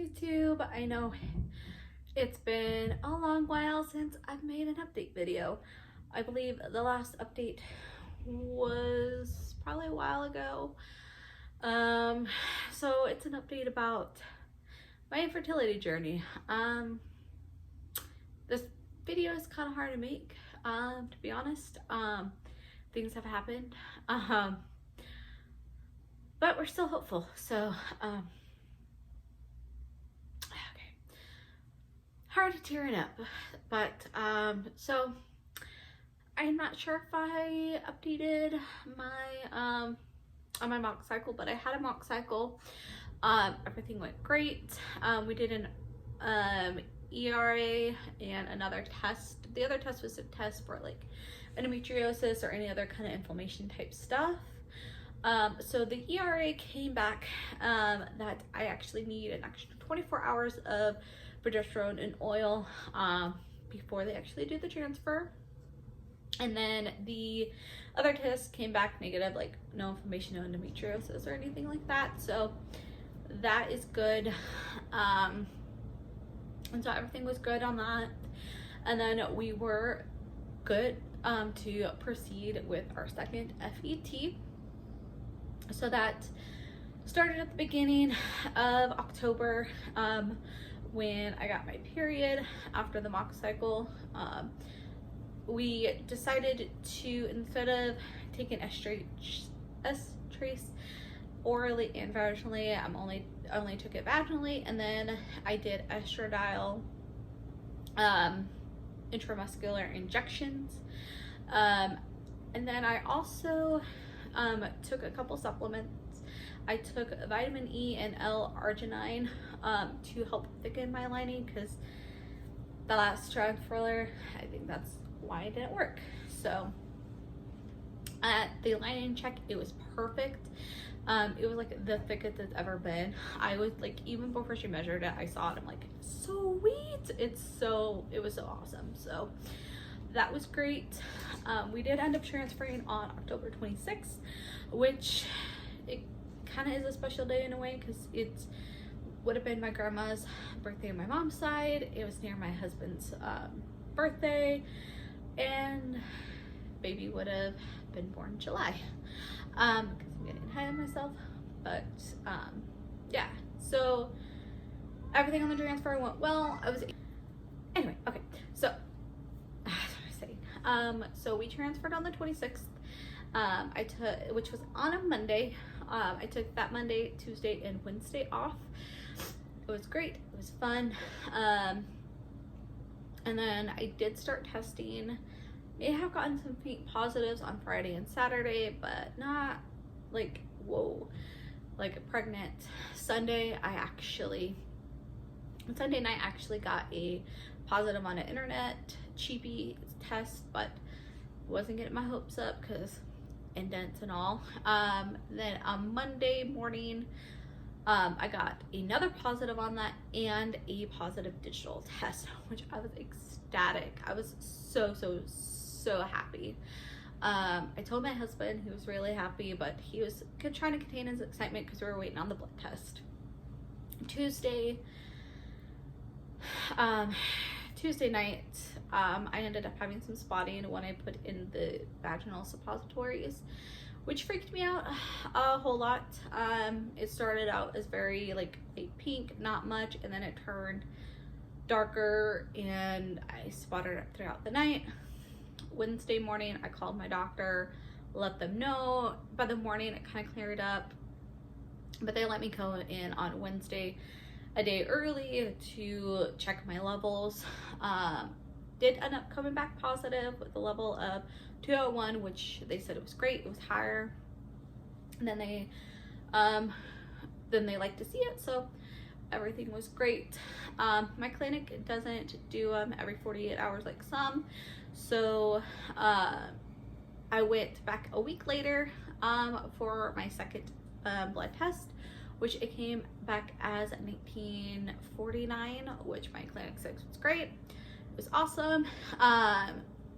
YouTube. I know it's been a long while since I've made an update video. I believe the last update was probably a while ago. So it's an update about my infertility journey. This video is kind of hard to make, to be honest. Things have happened, but we're still hopeful. So, hard to tearing up, but so I'm not sure if I updated my on my mock cycle, but I had a mock cycle. Everything went great. We did an ERA and another test. The other test was a test for like endometriosis or any other kind of inflammation type stuff. So the ERA came back that I actually need an extra 24 hours of progesterone and oil before they actually do the transfer. And then the other test came back negative, like no inflammation, no endometriosis or anything like that. So that is good. And so everything was good on that. And then we were good to proceed with our second FET. So that started at the beginning of October when I got my period after the mock cycle. We decided to, instead of taking estrace orally and vaginally, I only took it vaginally, and then I did estradiol intramuscular injections. And then I also took a couple supplements. I took vitamin E and L-arginine to help thicken my lining, because the last transfer, I think that's why it didn't work. So at the lining check, it was perfect. It was like the thickest it's ever been. I was like, even before she measured it, I saw it, I'm like, sweet. It was so awesome. So that was great. We did end up transferring on October 26th, which it kind of is a special day in a way, because it would have been my grandma's birthday on my mom's side. It was near my husband's birthday, and baby would have been born in July, because I'm getting ahead of myself. But yeah, so everything on the transfer went well. Anyway, okay, so so we transferred on the 26th. Which was on a Monday. I took that Monday, Tuesday, and Wednesday off. It was great. It was fun. And then I did start testing. May have gotten some faint positives on Friday and Saturday, but not like, whoa, like pregnant. Sunday night, I actually got a positive on the internet, cheapy test, but wasn't getting my hopes up because indents and all. Then on Monday morning, I got another positive on that and a positive digital test, which I was ecstatic. I was so happy. I told my husband, he was really happy, but he was trying to contain his excitement because we were waiting on the blood test. Tuesday night, I ended up having some spotting when I put in the vaginal suppositories, which freaked me out a whole lot. It started out as very like pink, not much, and then it turned darker, and I spotted it throughout the night. Wednesday morning, I called my doctor, let them know. By the morning, it kind of cleared up, but they let me go in on Wednesday a day early to check my levels. Did end up coming back positive with a level of 201, which they said it was great. It was higher, and then they like to see it, so everything was great. My clinic doesn't do every 48 hours like some, so I went back a week later for my second blood test, which it came back as 1949, which my clinic said was great. It was awesome.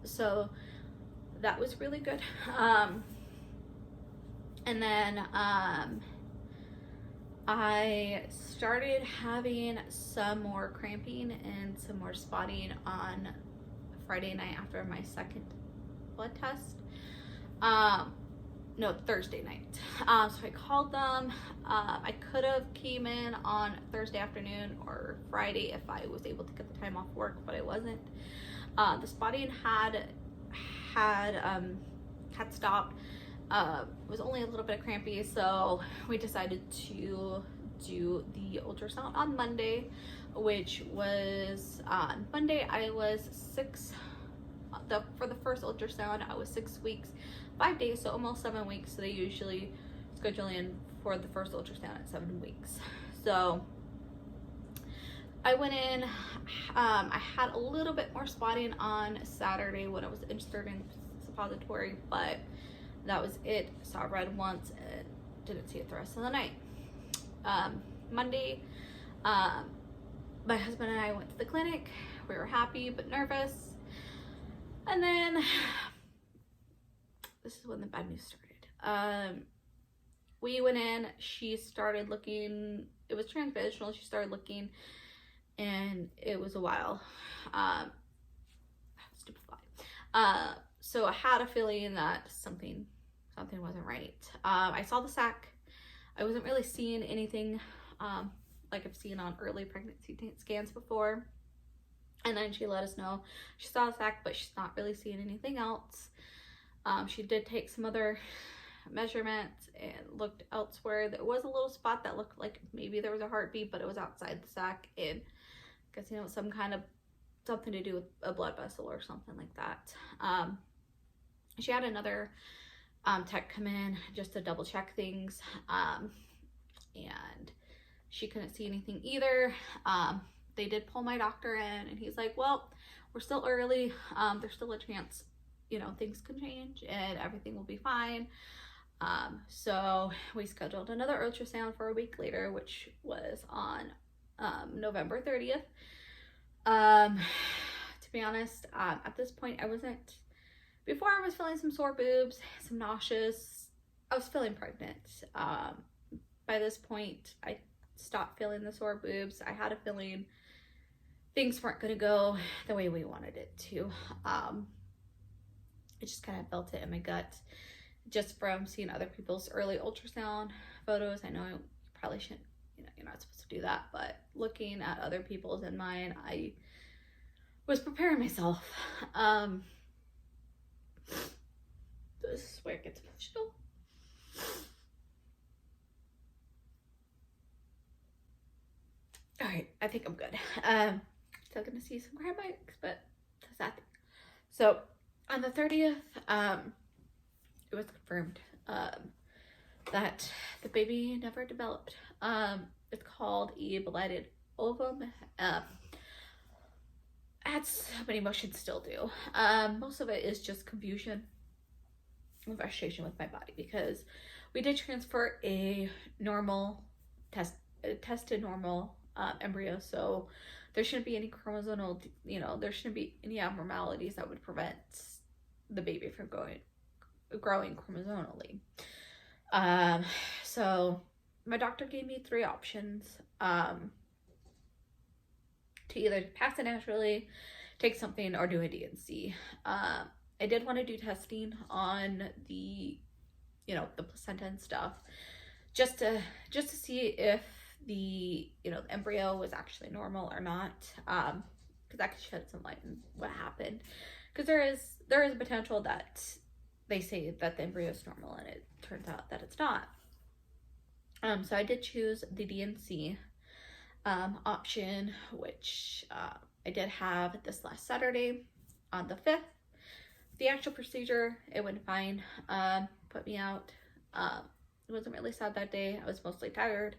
So that was really good. And then I started having some more cramping and some more spotting on Friday night after my second blood test. No, Thursday night. So I called them. I could have came in on Thursday afternoon or Friday if I was able to get the time off work, but I wasn't. The spotting had stopped. It was only a little bit crampy, so we decided to do the ultrasound on Monday, which was on Monday. I was for the first ultrasound, I was 6 weeks, 5 days, so almost 7 weeks. So they usually schedule in for the first ultrasound at 7 weeks. So I went in. I had a little bit more spotting on Saturday when I was inserting suppository, but that was it. Saw red once and didn't see it the rest of the night. Monday, my husband and I went to the clinic. We were happy but nervous. And then this is when the bad news started. We went in. She started looking. It was transvaginal. She started looking, and it was a while. Stupid fly. So I had a feeling that something wasn't right. I saw the sac. I wasn't really seeing anything like I've seen on early pregnancy scans before. And then she let us know she saw the sac, but she's not really seeing anything else. She did take some other measurements and looked elsewhere. There was a little spot that looked like maybe there was a heartbeat, but it was outside the sac, and I guess, you know, something to do with a blood vessel or something like that. She had another tech come in just to double check things, and she couldn't see anything either. They did pull my doctor in, and he's like, well, we're still early. There's still a chance, you know, things can change and everything will be fine. So we scheduled another ultrasound for a week later, which was on November 30th. To be honest, at this point, before I was feeling some sore boobs, some nauseous. I was feeling pregnant. By this point, I stopped feeling the sore boobs. I had a feeling things weren't going to go the way we wanted it to. I just kind of felt it in my gut just from seeing other people's early ultrasound photos. I know you probably shouldn't, you know, you're not supposed to do that, but looking at other people's and mine, I was preparing myself. This is where it gets emotional. All right, I think I'm good. Still gonna see some crab bikes, but that's that thing. So on the 30th, it was confirmed that the baby never developed. It's called a blighted ovum. Had so many emotions, still do. Most of it is just confusion and frustration with my body, because we did transfer a normal tested normal embryo, so there shouldn't be any chromosomal, you know, there shouldn't be any abnormalities that would prevent the baby from growing chromosomally. So my doctor gave me 3 options, to either pass it naturally, take something, or do a D&C. I did want to do testing on the, you know, the placenta and stuff, just to see if the, you know, the embryo was actually normal or not, because that could shed some light on what happened. Because there is a potential that they say that the embryo is normal and it turns out that it's not. So I did choose the D&C option, which I did have this last Saturday on the 5th. The actual procedure, it went fine. Put me out. It wasn't really sad that day. I was mostly tired.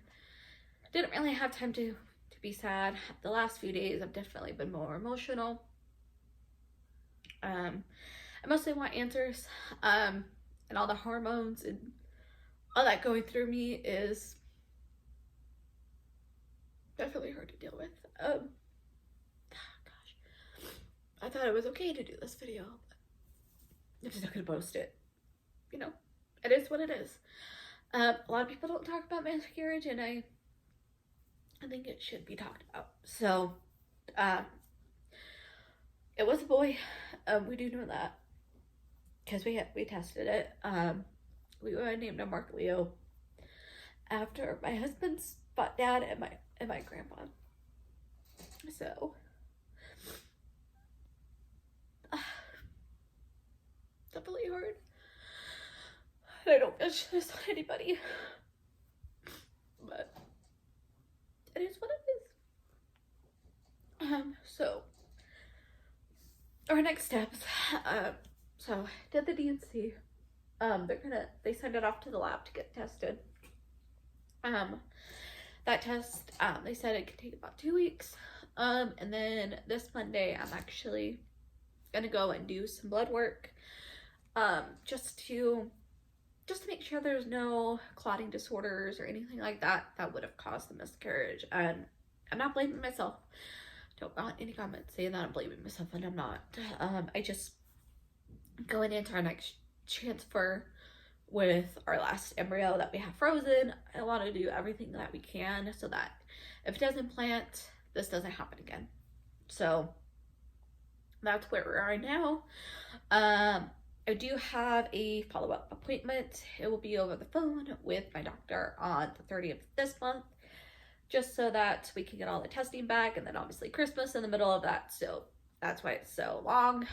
Didn't really have time to be sad. The last few days I've definitely been more emotional. I mostly want answers. And all the hormones and all that going through me is definitely hard to deal with. Gosh, I thought it was okay to do this video, but I'm just not gonna post it. You know, it is what it is. A lot of people don't talk about miscarriage, and I I think it should be talked about. So, it was a boy. We do know that because we tested it. We named him Mark Leo after my husband's dad and my grandpa. So, definitely hard. And I don't wish this on anybody, but it is what it is. So our next steps. So did the DNC. They send it off to the lab to get tested. That test, they said it could take about 2 weeks. And then this Monday, I'm actually gonna go and do some blood work, just to make sure there's no clotting disorders or anything like that that would have caused the miscarriage. And I'm not blaming myself. Don't want any comments saying that I'm blaming myself, and I'm not. I just, going into our next transfer with our last embryo that we have frozen, I want to do everything that we can so that if it doesn't plant, this doesn't happen again. So that's where we are right now. I do have a follow-up appointment. It will be over the phone with my doctor on the 30th of this month, just so that we can get all the testing back, and then obviously Christmas in the middle of that, so that's why it's so long.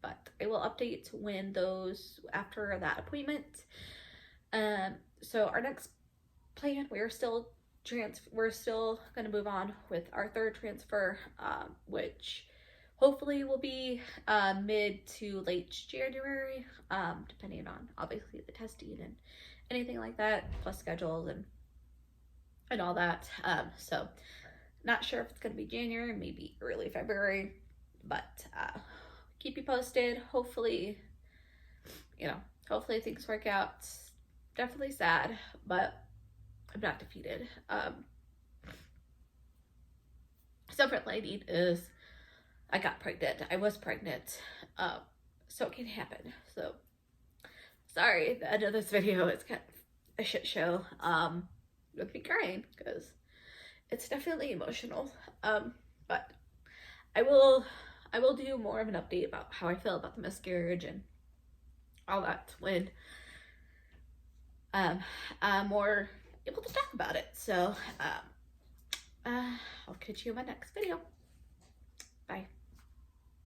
But I will update when those, after that appointment. So our next plan, we're still going to move on with our third transfer, which hopefully will be mid to late January, depending on obviously the testing and anything like that, plus schedules and all that. So not sure if it's going to be January, maybe early February, but keep you posted. Hopefully, hopefully things work out. It's definitely sad, but I'm not defeated. Silver lining is I got pregnant. I was pregnant. So it can happen. So sorry, the end of this video is kind of a shit show. With me crying because it's definitely emotional. But I will do more of an update about how I feel about the miscarriage and all that when I'm more able to talk about it. So I'll catch you in my next video. Bye.